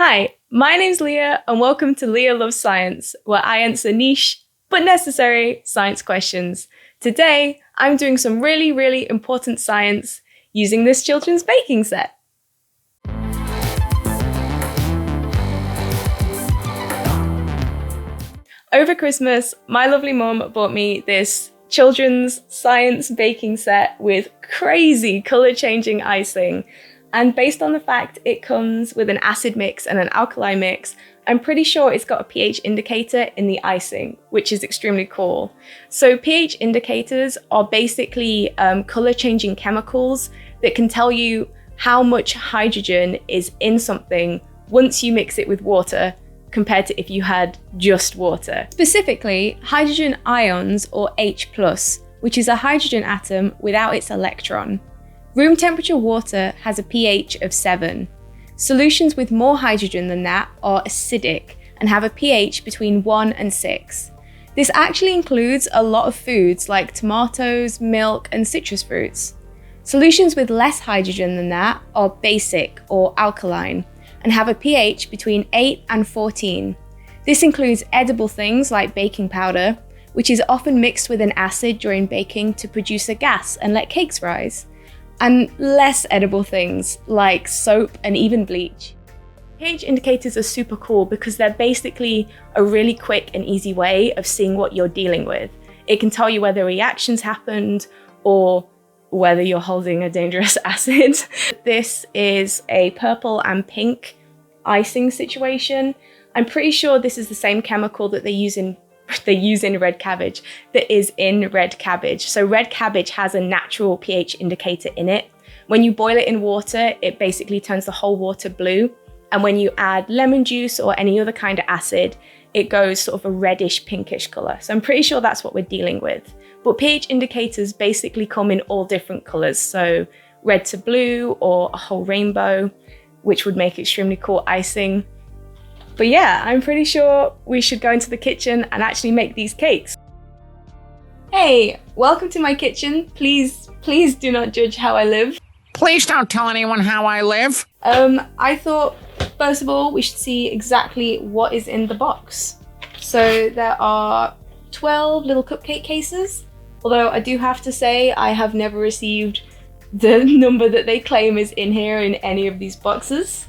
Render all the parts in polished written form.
Hi, my name's Leah and welcome to Leah Loves Science, where I answer niche but necessary science questions. Today, I'm doing some really important science using this children's baking set. Over Christmas, my lovely mum bought me this children's science baking set with crazy colour-changing icing. And based on the fact it comes with an acid mix and an alkali mix, I'm pretty sure it's got a pH indicator in the icing, which is extremely cool. So pH indicators are basically color-changing chemicals that can tell you how much hydrogen is in something once you mix it with water, compared to if you had just water. Specifically, hydrogen ions, or H+, which is a hydrogen atom without its electron. Room temperature water has a pH of 7. Solutions with more hydrogen than that are acidic and have a pH between 1 and 6. This actually includes a lot of foods like tomatoes, milk, and citrus fruits. Solutions with less hydrogen than that are basic or alkaline and have a pH between 8 and 14. This includes edible things like baking powder, which is often mixed with an acid during baking to produce a gas and let cakes rise, and less edible things like soap and even bleach. pH indicators are super cool because they're basically a really quick and easy way of seeing what you're dealing with. It can tell you whether reactions happened or whether you're holding a dangerous acid. This is a purple and pink icing situation. I'm pretty sure this is the same chemical that they use in red cabbage that is in red cabbage. So red cabbage has a natural pH indicator in it. When you boil it in water, it basically turns the whole water blue. And when you add lemon juice or any other kind of acid, it goes sort of a reddish pinkish color. So I'm pretty sure that's what we're dealing with. But pH indicators basically come in all different colors. So red to blue or a whole rainbow, which would make extremely cool icing. But yeah, I'm pretty sure we should go into the kitchen and actually make these cakes. Hey, welcome to my kitchen. Please do not judge how I live. Please don't tell anyone how I live. I thought, first of all, we should see exactly what is in the box. So there are 12 little cupcake cases, although I do have to say I have never received the number that they claim is in here in any of these boxes.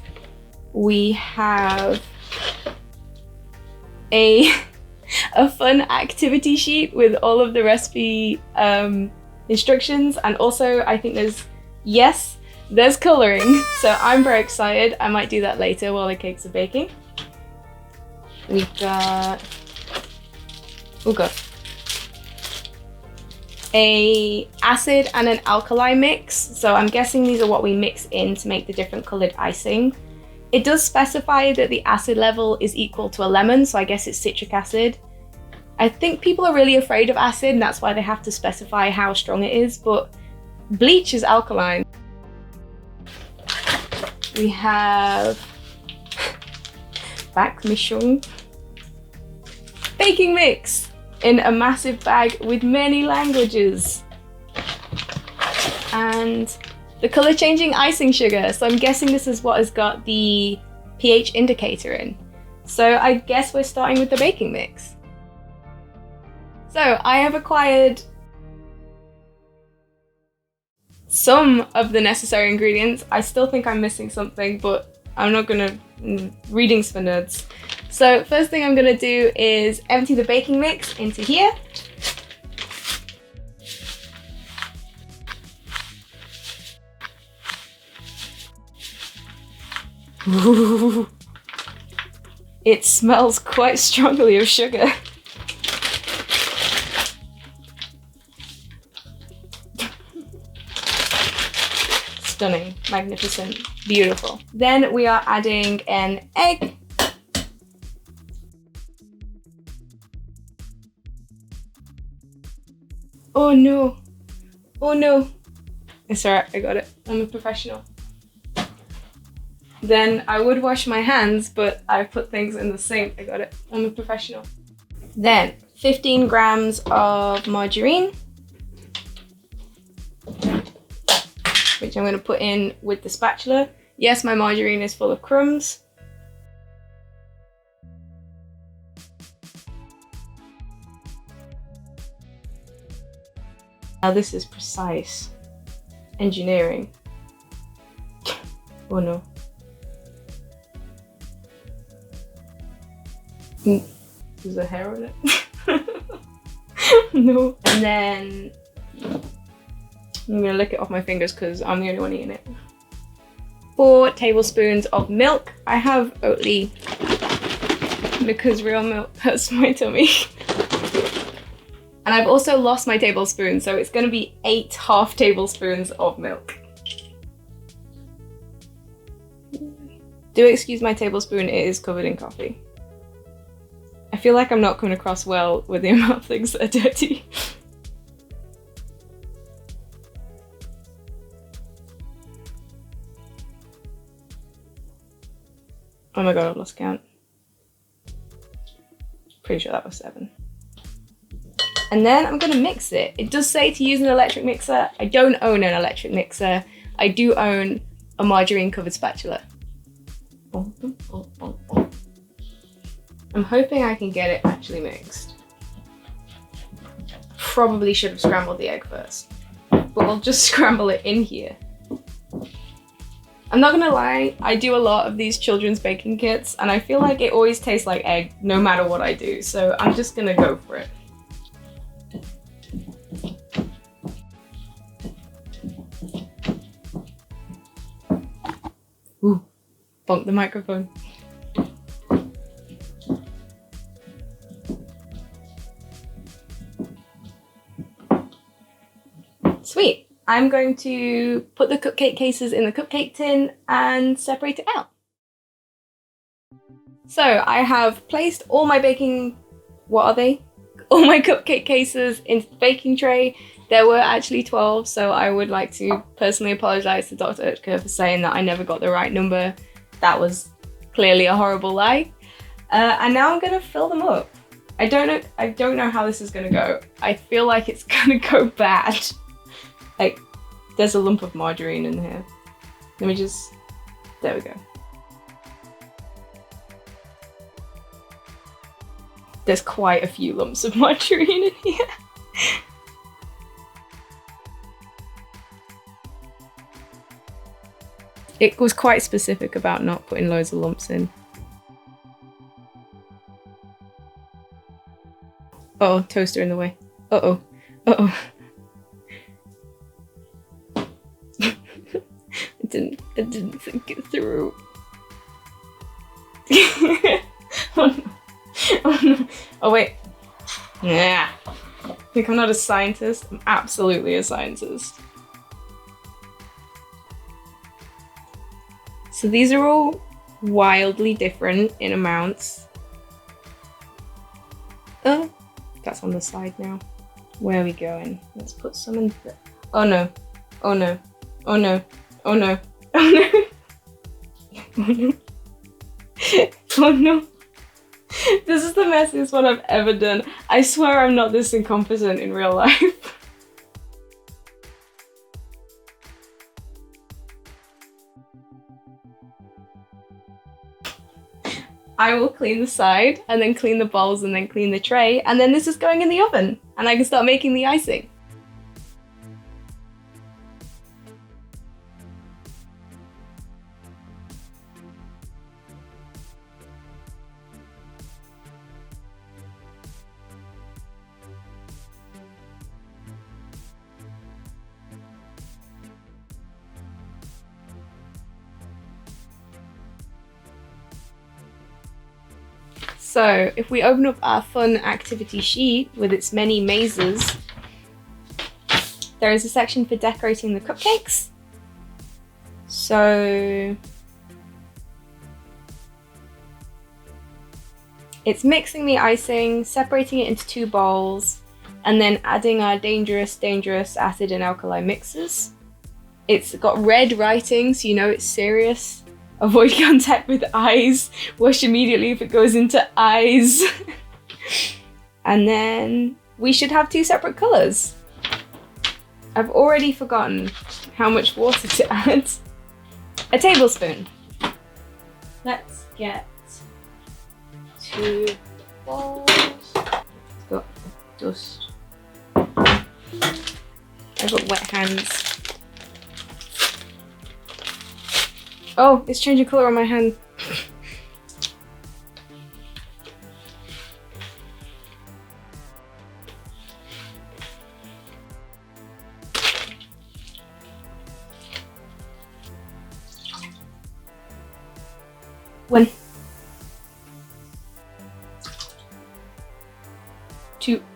We have a fun activity sheet with all of the recipe instructions, and also I think there's coloring, so I'm very excited. I might do that later while the cakes are baking. We've got a acid and an alkali mix, so I'm guessing these are what we mix in to make the different colored icing. It does specify that the acid level is equal to a lemon, so I guess it's citric acid. I think people are really afraid of acid, and that's why they have to specify how strong it is, but bleach is alkaline. We have Backmischung baking mix in a massive bag with many languages. And the color changing icing sugar. So I'm guessing this is what has got the pH indicator in. So I guess we're starting with the baking mix. So I have acquired some of the necessary ingredients. I still think I'm missing something, but I'm not gonna, readings for nerds. So first thing I'm gonna do is empty the baking mix into here. Ooh, it smells quite strongly of sugar. Stunning, magnificent, beautiful. Then we are adding an egg. Oh no, oh no. It's alright, I got it. I'm a professional. Then I would wash my hands, but I put things in the sink. I got it. I'm a professional. Then 15 grams of margarine, which I'm going to put in with the spatula. Yes, my margarine is full of crumbs. Now this is precise engineering. Oh no. There's a hair on it. No. And then I'm gonna lick it off my fingers because I'm the only one eating it. 4 tablespoons of milk. I have Oatly because real milk hurts my tummy. And I've also lost my tablespoon, so it's gonna be 8 half tablespoons of milk. Do excuse my tablespoon, it is covered in coffee. I feel like I'm not coming across well with the amount of things that are dirty. Oh my god, I've lost count. Pretty sure that was 7. And then I'm gonna mix it. It does say to use an electric mixer. I don't own an electric mixer. I do own a margarine covered spatula. I'm hoping I can get it actually mixed. Probably should have scrambled the egg first, but we'll just scramble it in here. I'm not gonna lie, I do a lot of these children's baking kits and I feel like it always tastes like egg no matter what I do, so I'm just gonna go for it. Ooh, bonk the microphone. Sweet. I'm going to put the cupcake cases in the cupcake tin and separate it out. So I have placed all my baking, what are they? All my cupcake cases into the baking tray. There were actually 12, so I would like to personally apologize to Dr. Utker for saying that I never got the right number. That was clearly a horrible lie. And now I'm gonna fill them up. I don't know how this is gonna go. I feel like it's gonna go bad. Like, there's a lump of margarine in here. Let me just, there we go. There's quite a few lumps of margarine in here. It was quite specific about not putting loads of lumps in. Uh-oh, toaster in the way. Uh-oh, uh-oh. I didn't think it through. Oh no. Oh no. Oh wait. Yeah. I think I'm not a scientist. I'm absolutely a scientist. So these are all wildly different in amounts. Oh, that's on the side now. Where are we going? Let's put some in the... Oh no. Oh no. Oh no. Oh no. Oh no. Oh no. Oh no. This is the messiest one I've ever done. I swear I'm not this incompetent in real life. I will clean the side and then clean the bowls and then clean the tray, and then this is going in the oven and I can start making the icing. So if we open up our fun activity sheet with its many mazes, there is a section for decorating the cupcakes. So it's mixing the icing, separating it into 2 bowls, and then adding our dangerous acid and alkali mixes. It's got red writing, so you know it's serious. Avoid contact with eyes. Wash immediately if it goes into eyes. And then we should have 2 separate colours. I've already forgotten how much water to add. A tablespoon. Let's get 2 bowls. Got dust. I've got wet hands. Oh, it's changing colour on my hand. When?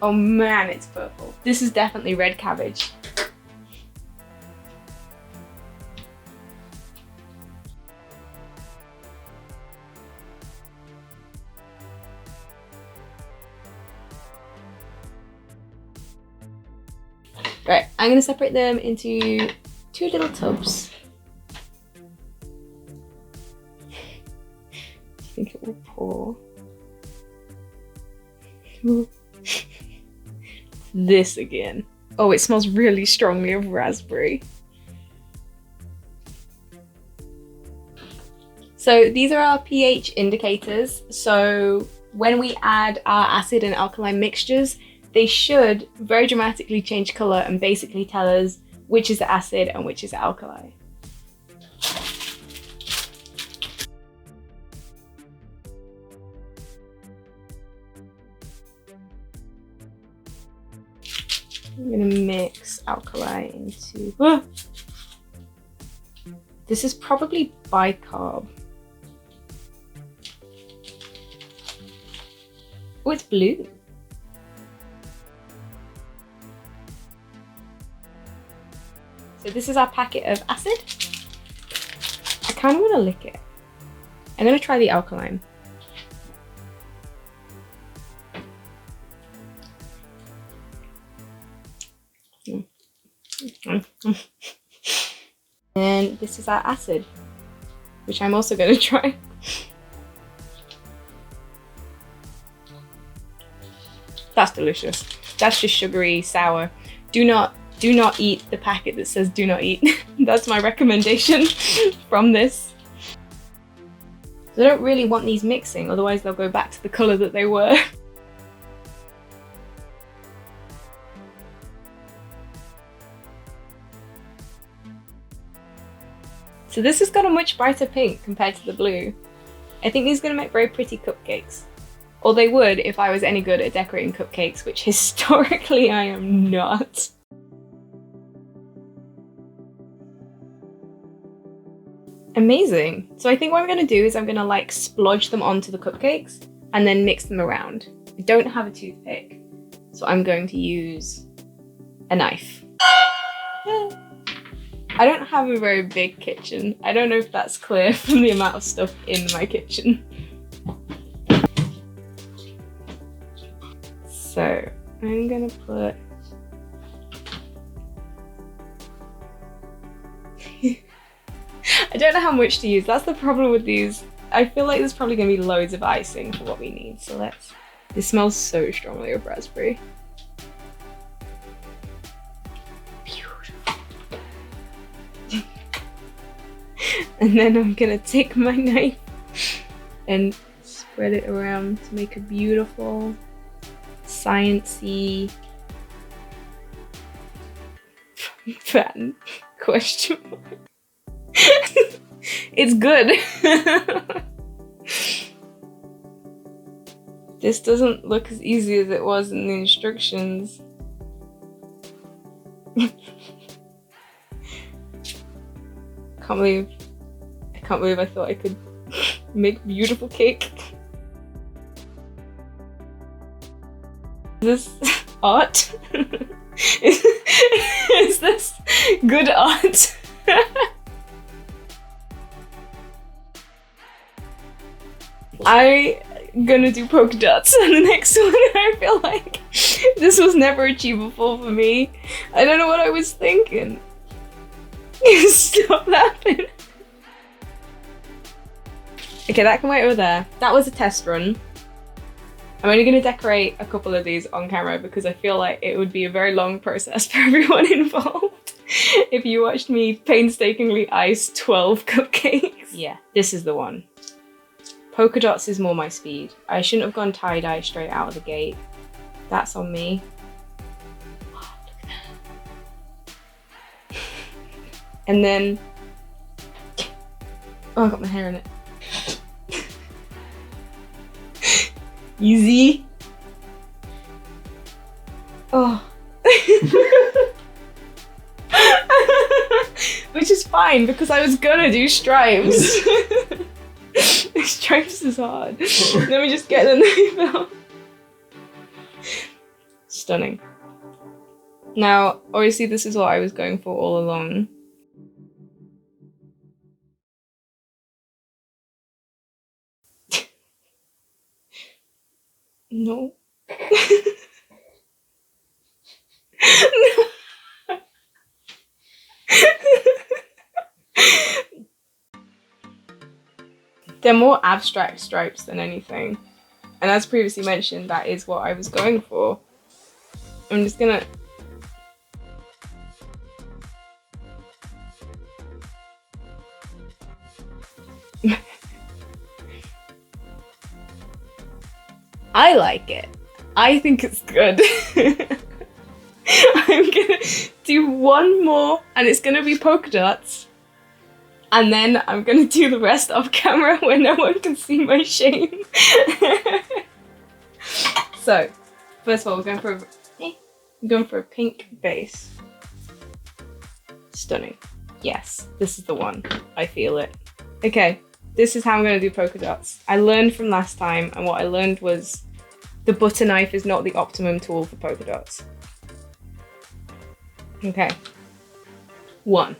Oh man, it's purple. This is definitely red cabbage. Right, I'm gonna separate them into 2 little tubs. Do you think it will pour? This again. Oh, it smells really strongly of raspberry. So these are our pH indicators. So when we add our acid and alkaline mixtures, they should very dramatically change color and basically tell us which is the acid and which is the alkali. I'm gonna mix alkali into... Ah! This is probably bicarb. Oh, it's blue. So this is our packet of acid. I kind of want to lick it. I'm gonna try the alkaline. And this is our acid, which I'm also going to try. That's delicious. That's just sugary, sour. Do not eat the packet that says do not eat. That's my recommendation from this. I don't really want these mixing, otherwise they'll go back to the colour that they were. So this has got a much brighter pink compared to the blue. I think these are going to make very pretty cupcakes. Or they would if I was any good at decorating cupcakes, which historically I am not. Amazing. So I think what I'm going to do is I'm going to like splodge them onto the cupcakes and then mix them around. I don't have a toothpick, so I'm going to use a knife. I don't have a very big kitchen. I don't know if that's clear from the amount of stuff in my kitchen. So I'm gonna put... I don't know how much to use. That's the problem with these. I feel like there's probably gonna be loads of icing for what we need. So let's... This smells so strongly of raspberry. And then I'm gonna take my knife and spread it around to make a beautiful, sciencey pattern. Question mark. It's good. This doesn't look as easy as it was in the instructions. I can't believe I thought I could make beautiful cake. Is this art? Is this good art? I'm gonna do polka dots on the next one. I feel like this was never achievable for me. I don't know what I was thinking. Stop laughing. Okay, that can wait over there. That was a test run. I'm only going to decorate a couple of these on camera because I feel like it would be a very long process for everyone involved if you watched me painstakingly ice 12 cupcakes. Yeah, this is the one. Polka dots is more my speed. I shouldn't have gone tie-dye straight out of the gate. That's on me. Oh, look at that. And then, oh, I got my hair in it. Easy. Oh. Which is fine because I was gonna do stripes. Stripes is hard. Let me just get the knife out. Stunning. Now, obviously this is what I was going for all along. No. They're more abstract stripes than anything. And as previously mentioned, that is what I was going for. I'm just gonna... I like it. I think it's good. I'm gonna do one more and it's gonna be polka dots. And then I'm gonna do the rest off camera where no one can see my shame. So, first of all, I'm going for a pink base. Stunning. Yes, this is the one. I feel it. Okay, this is how I'm gonna do polka dots. I learned from last time, and what I learned was the butter knife is not the optimum tool for polka dots. Okay. 1.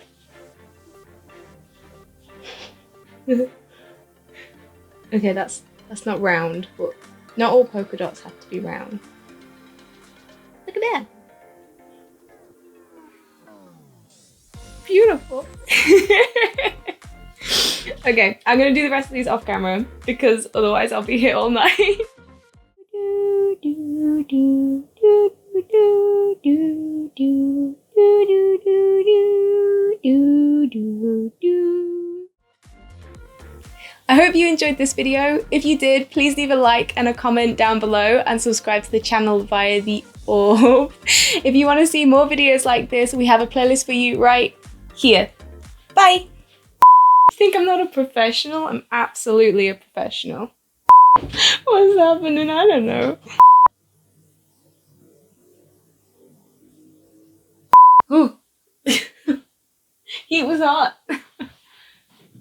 Okay, that's not round, but not all polka dots have to be round. Look at that. Beautiful. Okay, I'm gonna do the rest of these off camera because otherwise I'll be here all night. I hope you enjoyed this video. If you did, please leave a like and a comment down below and subscribe to the channel via the orb. If you want to see more videos like this, we have a playlist for you right here. Bye! Think I'm not a professional? I'm absolutely a professional. What's happening? I don't know. Ooh. Heat was hot.